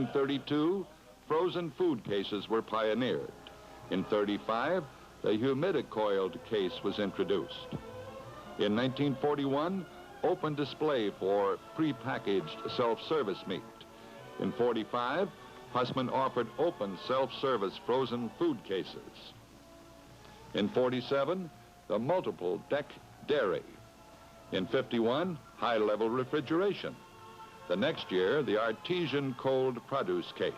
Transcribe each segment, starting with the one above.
1932, frozen food cases were pioneered. In 1935, the humidicoiled case was introduced. In 1941, open display for prepackaged self-service meat. In 1945, Hussman offered open self-service frozen food cases. In 1947, the multiple deck dairy. In 1951, high-level refrigeration. The next year, the artesian cold produce case.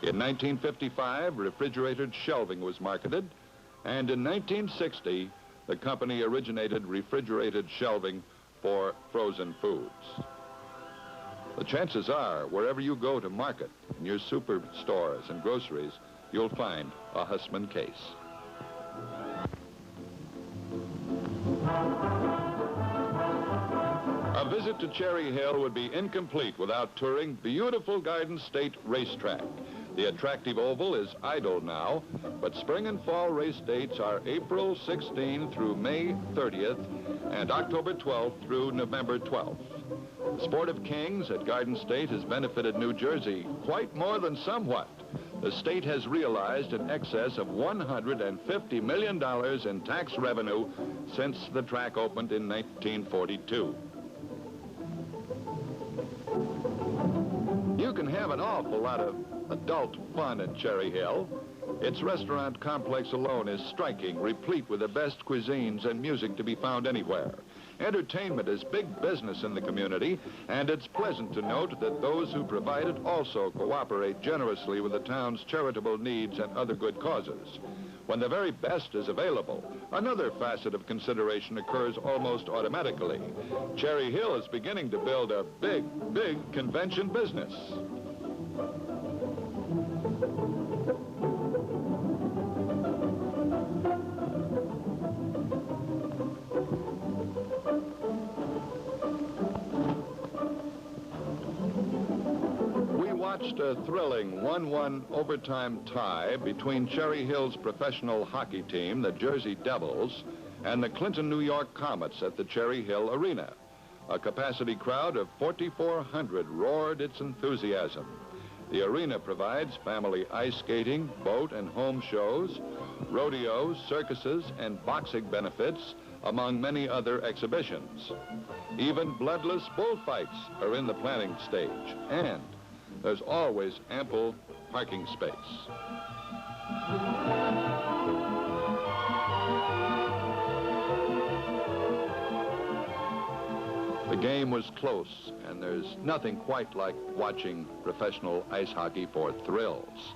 In 1955, refrigerated shelving was marketed, and in 1960, the company originated refrigerated shelving for frozen foods. The chances are, wherever you go to market, in your superstores and groceries, you'll find a Hussman case. A visit to Cherry Hill would be incomplete without touring beautiful Garden State Racetrack. The attractive oval is idle now, but spring and fall race dates are April 16 through May 30th and October 12th through November 12th. The Sport of Kings at Garden State has benefited New Jersey quite more than somewhat. The state has realized in excess of $150 million in tax revenue since the track opened in 1942. You can have an awful lot of adult fun at Cherry Hill. Its restaurant complex alone is striking, replete with the best cuisines and music to be found anywhere. Entertainment is big business in the community, and it's pleasant to note that those who provide it also cooperate generously with the town's charitable needs and other good causes. When the very best is available, another facet of consideration occurs almost automatically. Cherry Hill is beginning to build a big, big convention business. Watched a thrilling 1-1 overtime tie between Cherry Hill's professional hockey team, the Jersey Devils, and the Clinton, New York Comets at the Cherry Hill Arena. A capacity crowd of 4,400 roared its enthusiasm. The arena provides family ice skating, boat and home shows, rodeos, circuses, and boxing benefits, among many other exhibitions. Even bloodless bullfights are in the planning stage, and there's always ample parking space. The game was close, and there's nothing quite like watching professional ice hockey for thrills.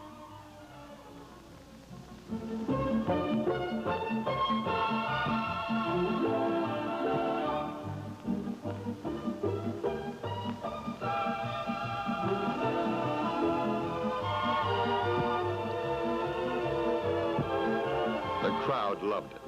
The crowd loved it.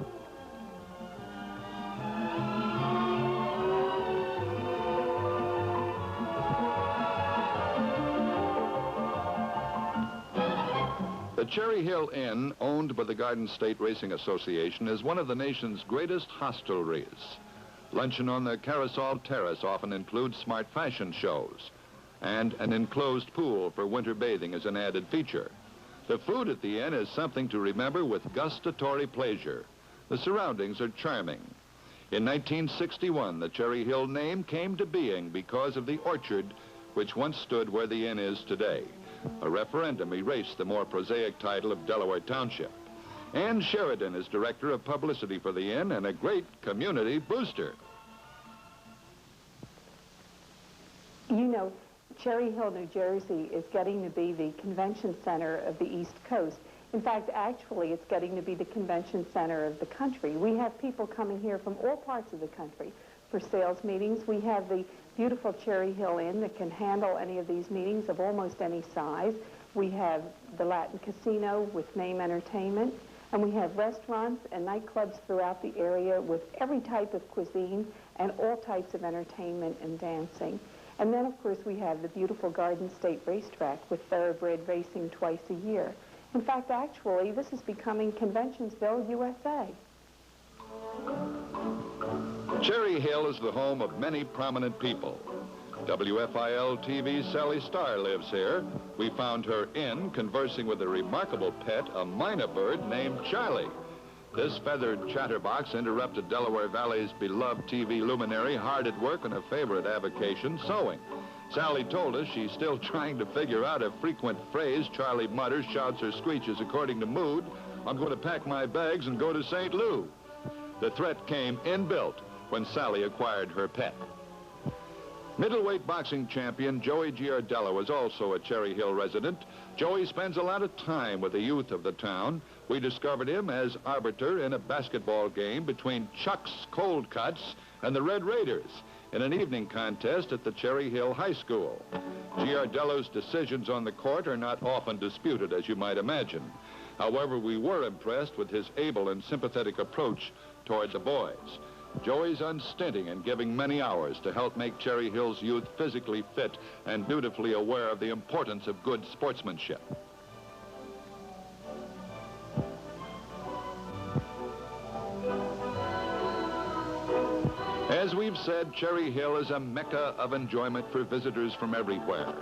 The Cherry Hill Inn, owned by the Garden State Racing Association, is one of the nation's greatest hostelries. Luncheon on the Carousel Terrace often includes smart fashion shows, and an enclosed pool for winter bathing is an added feature. The food at the inn is something to remember with gustatory pleasure. The surroundings are charming. In 1961, the Cherry Hill name came to being because of the orchard which once stood where the inn is today. A referendum erased the more prosaic title of Delaware Township. Ann Sheridan is director of publicity for the inn and a great community booster. You know, Cherry Hill, New Jersey is getting to be the convention center of the East Coast. In fact, actually, it's getting to be the convention center of the country. We have people coming here from all parts of the country for sales meetings. We have the beautiful Cherry Hill Inn that can handle any of these meetings of almost any size. We have the Latin Casino with Name Entertainment, and we have restaurants and nightclubs throughout the area with every type of cuisine and all types of entertainment and dancing. And then, of course, we have the beautiful Garden State Racetrack with thoroughbred racing twice a year. In fact, actually, this is becoming Conventionsville, USA. Cherry Hill is the home of many prominent people. WFIL-TV's Sally Starr lives here. We found her in conversing with a remarkable pet, a mynah bird named Charlie. This feathered chatterbox interrupted Delaware Valley's beloved TV luminary hard at work on a favorite avocation, sewing. Sally told us she's still trying to figure out a frequent phrase Charlie mutters, shouts, or screeches according to mood. I'm going to pack my bags and go to St. Lou. The threat came inbuilt when Sally acquired her pet. Middleweight boxing champion Joey Giardello is also a Cherry Hill resident. Joey spends a lot of time with the youth of the town. We discovered him as arbiter in a basketball game between Chuck's Cold Cuts and the Red Raiders in an evening contest at the Cherry Hill High School. Giardello's decisions on the court are not often disputed, as you might imagine. However, we were impressed with his able and sympathetic approach toward the boys. Joey's unstinting in giving many hours to help make Cherry Hill's youth physically fit and dutifully aware of the importance of good sportsmanship. As we've said, Cherry Hill is a mecca of enjoyment for visitors from everywhere.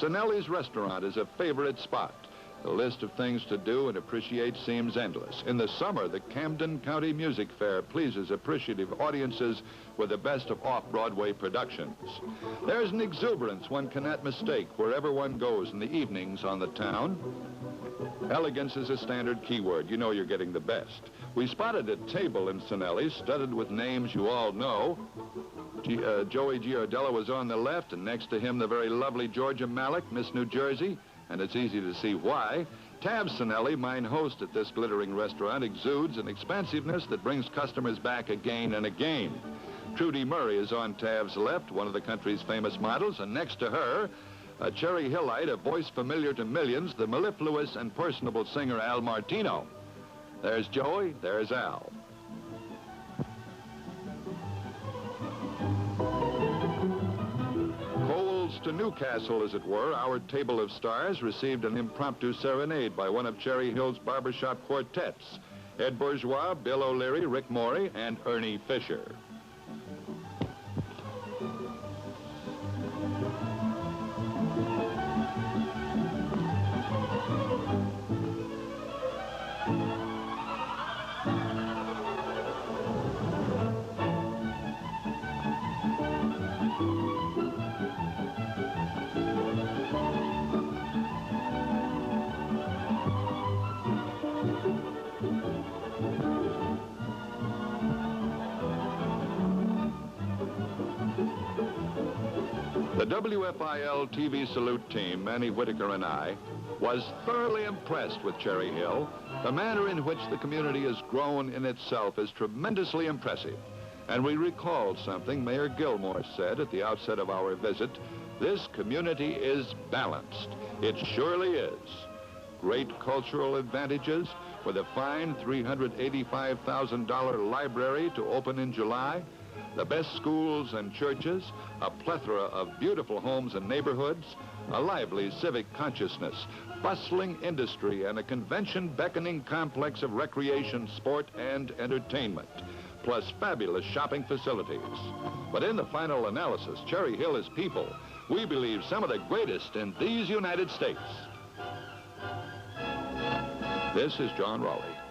Sinelli's restaurant is a favorite spot. The list of things to do and appreciate seems endless. In the summer, the Camden County Music Fair pleases appreciative audiences with the best of off-Broadway productions. There's an exuberance one cannot mistake wherever one goes in the evenings on the town. Elegance is a standard keyword. You know you're getting the best. We spotted a table in Sinelli's studded with names you all know. Joey Giardello was on the left, and next to him the very lovely Georgia Malik, Miss New Jersey. And it's easy to see why. Tab Sinelli, mine host at this glittering restaurant, exudes an expansiveness that brings customers back again and again. Trudy Murray is on Tab's left, one of the country's famous models, and next to her, a Cherry Hillite, a voice familiar to millions, the mellifluous and personable singer Al Martino. There's Joey, there's Al. To Newcastle, as it were, our table of stars received an impromptu serenade by one of Cherry Hill's barbershop quartets, Ed Bourgeois, Bill O'Leary, Rick Morey, and Ernie Fisher. The WFIL-TV salute team, Manny Whitaker and I, was thoroughly impressed with Cherry Hill. The manner in which the community has grown in itself is tremendously impressive. And we recalled something Mayor Gilmore said at the outset of our visit. This community is balanced. It surely is. Great cultural advantages with a fine $385,000 library to open in July, the best schools and churches, a plethora of beautiful homes and neighborhoods, a lively civic consciousness, bustling industry, and a convention-beckoning complex of recreation, sport, and entertainment, plus fabulous shopping facilities. But in the final analysis, Cherry Hill is people, we believe, some of the greatest in these United States. This is John Raleigh.